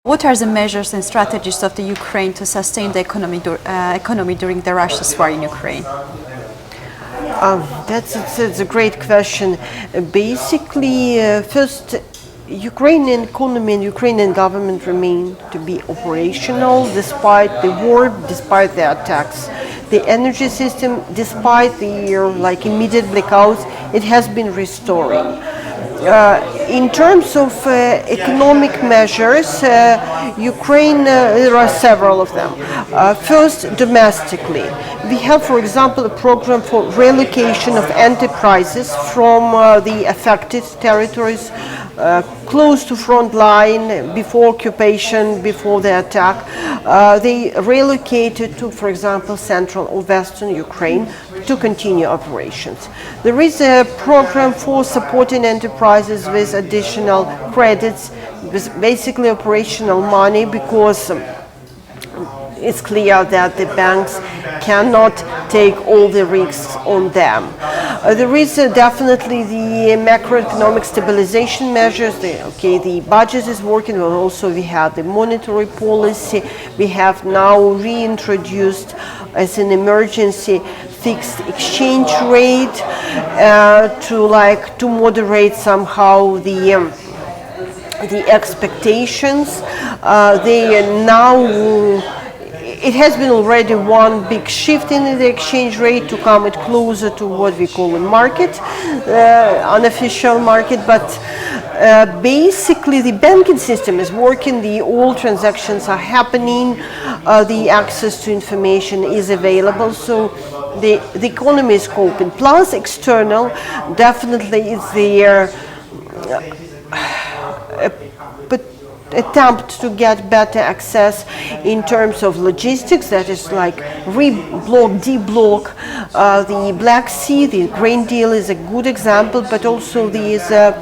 What are the measures and strategies of the Ukraine to sustain the economy during the Russia's war in Ukraine? That's a great question. Basically, first, Ukrainian economy and Ukrainian government remain to be operational despite the war, despite the attacks. The energy system, despite the immediate blackouts, it has been restoring. In terms of economic measures, Ukraine, there are several of them. First, domestically, we have, for example, a program for relocation of enterprises from the affected territories close to front line, before occupation, before the attack. They relocated to, for example, central or western Ukraine to continue operations. There is a program for supporting enterprises with additional credits, with basically operational money, because it's clear that the banks cannot take all the risks on them. There is definitely the macroeconomic stabilization measures. The budget is working, but also we have the monetary policy. We have now reintroduced as an emergency fixed exchange rate to moderate somehow the expectations. It has been already one big shift in the exchange rate to come it closer to what we call a market, unofficial market, but basically the banking system is working, all transactions are happening, the access to information is available, so the economy is coping. Plus external, definitely it's their attempt to get better access in terms of logistics, that is like deblock the Black Sea. The grain deal is a good example, but also there is a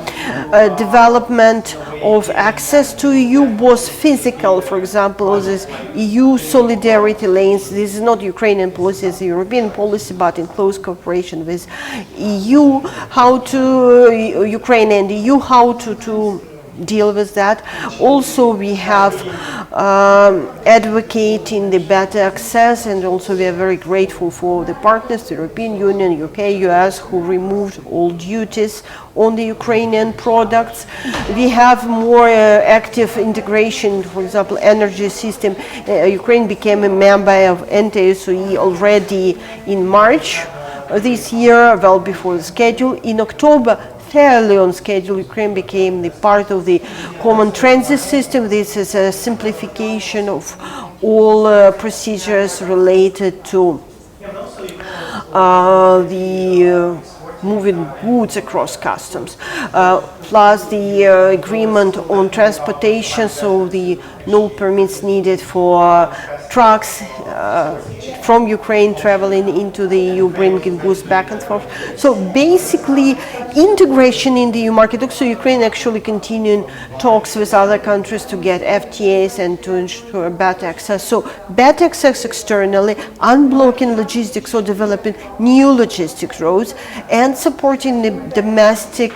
development of access to EU, both physical, for example, this EU solidarity lanes. This is not Ukrainian policy, it's a European policy, but in close cooperation with EU, Ukraine and EU, how to deal with that. Also, we have advocating the better access, and also we are very grateful for the partners, the European Union, UK, US, who removed all duties on the Ukrainian products. We have more active integration, for example, energy system. Ukraine became a member of NTSOE already in March this year, well before the schedule. In October, fairly on schedule, Ukraine became the part of the common transit system. This is a simplification of all procedures related to the moving goods across customs, plus the agreement on transportation, so the no permits needed for trucks from Ukraine traveling into the EU, bringing goods back and forth. So basically integration in the EU market. Also, Ukraine actually continuing talks with other countries to get FTAs and to ensure better access. So better access externally, unblocking logistics or developing new logistic routes, and supporting the domestic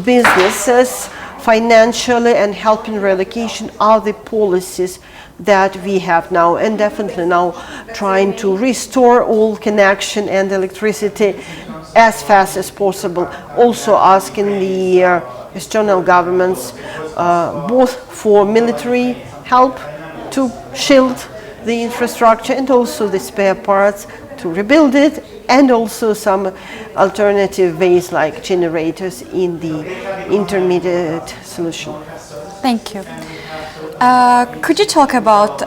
businesses financially and helping relocation are the policies that we have now, and definitely now trying to restore all connection and electricity as fast as possible. Also asking the external governments both for military help to shield the infrastructure and also the spare parts to rebuild it, and also some alternative ways like generators in the intermediate solution. Thank you. Could you talk about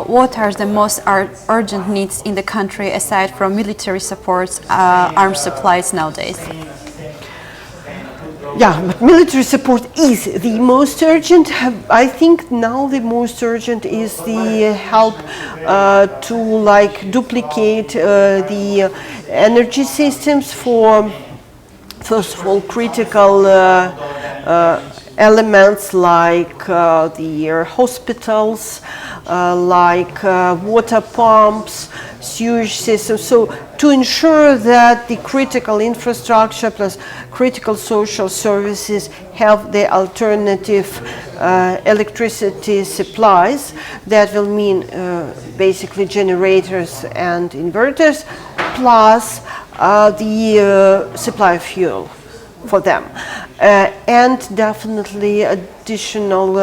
what are the most urgent needs in the country aside from military supports, arms supplies nowadays? Yeah, but military support is the most urgent. I think now the most urgent is the help to duplicate the energy systems for, first of all, critical elements like the hospitals, like water pumps, sewage systems. So to ensure that the critical infrastructure plus critical social services have the alternative electricity supplies, that will mean basically generators and inverters, plus the supply of fuel for them, and definitely additional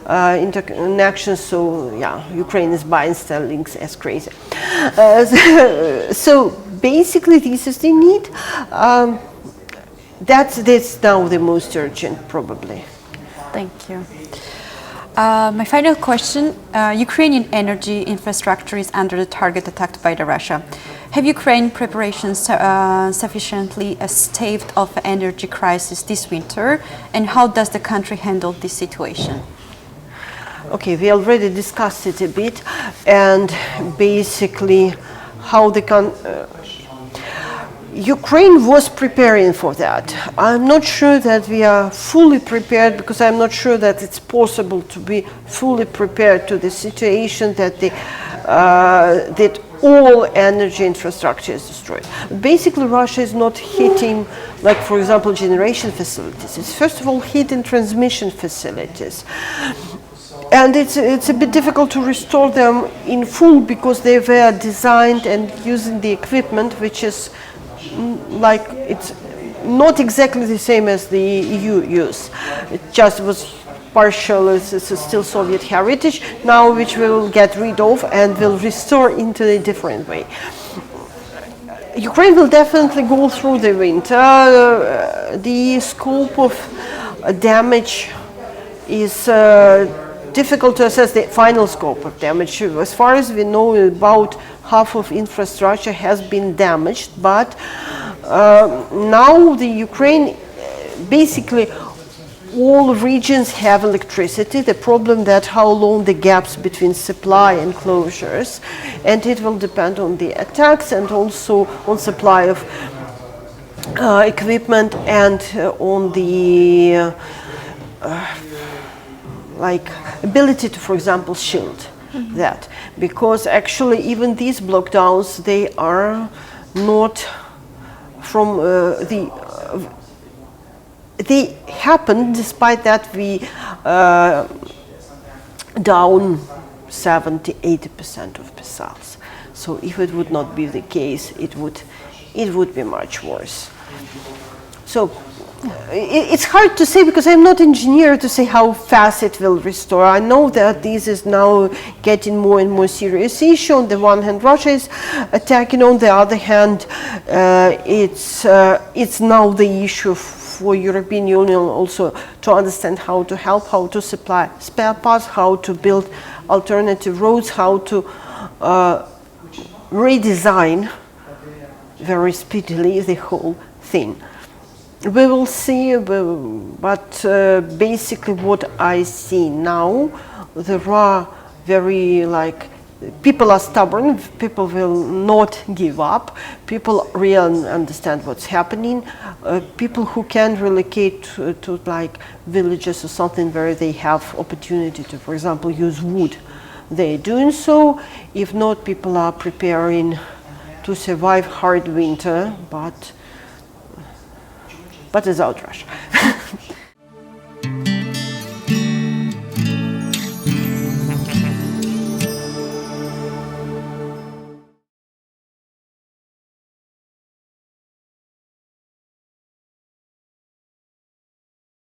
interconnections. So yeah, Ukraine is buying Starlinks as crazy. So basically, this is the need. That's now the most urgent, probably. Thank you. My final question, Ukrainian energy infrastructure is under the target attacked by Russia. Have Ukraine preparations sufficiently staved off an energy crisis this winter, and how does the country handle this situation? Okay, we already discussed it a bit, and basically how the Ukraine was preparing for that. I'm not sure that we are fully prepared, because I'm not sure that it's possible to be fully prepared to the situation that that all energy infrastructure is destroyed. Basically, Russia is not hitting, like for example, generation facilities. It's first of all hitting transmission facilities. And it's a bit difficult to restore them in full, because they were designed and using the equipment which is like, it's not exactly the same as the EU use. It just was partial, it's still Soviet heritage now, which we will get rid of and will restore into a different way. Ukraine will definitely go through the winter. The scope of damage is difficult to assess, the final scope of damage. As far as we know, about half of infrastructure has been damaged, but now the Ukraine, basically all regions have electricity. The problem that how long the gaps between supply and closures, and it will depend on the attacks and also on supply of equipment and on the like ability to, for example, shield that, because actually even these blockdowns, they are not from they happen despite that we down 70–80% of missiles. So if it would not be the case, it would be much worse. So it's hard to say, because I'm not an engineer, to say how fast it will restore. I know that this is now getting more and more serious issue. On the one hand, Russia is attacking. On the other hand, it's now the issue for European Union also to understand how to help, how to supply spare parts, how to build alternative roads, how to redesign very speedily the whole thing. We will see, but basically what I see now, there are very, like, people are stubborn, people will not give up, people really understand what's happening. People who can relocate to like villages or something where they have opportunity to, for example, use wood, they're doing so. If not, people are preparing to survive hard winter, but without Russia.